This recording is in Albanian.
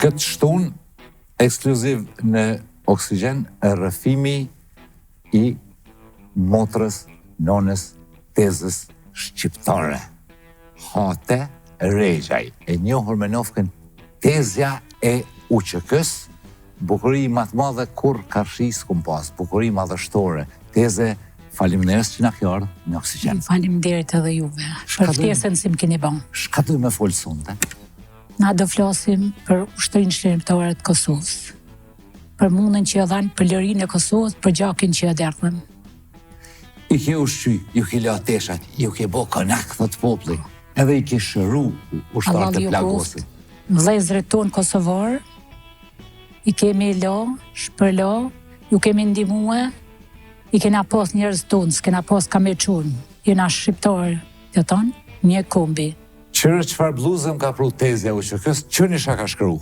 këtë shtun ekskluziv në Oksigen rrëfimi i motrës, nonës, tezës shqiptare. Hate Regjaj, e njohur me nofkën Tezja e UÇK-s, bukuri më të madhe kur karshis kum pas, bukuri madhështore. Teze, faleminderit që na ke ardhur në Oksigen. Faleminderit edhe juve për ftesën që më keni bën. Çka do më fol sonte? Na do flasim për ushtrinë shërbëtare të Kosovës. Për mundën që ja dhanë për lirinë e Kosovës, për gjakin që ja derdhën. I ke ushqy, ju ke la teshat, ju ke bo konak, thot populli, edhe i ke shëru ushtarët të plagosit. Vëllezërit tonë kosovar, i kemi la, shpërla, ju kemi ndihmue, i kena pas njerëz tonë, s'kena pas kameçun, jena shqiptarë, të tonë, një kombi. Çfarë bluzëm ka pru Tezja UÇK-s, çfarë nisha ka shkru?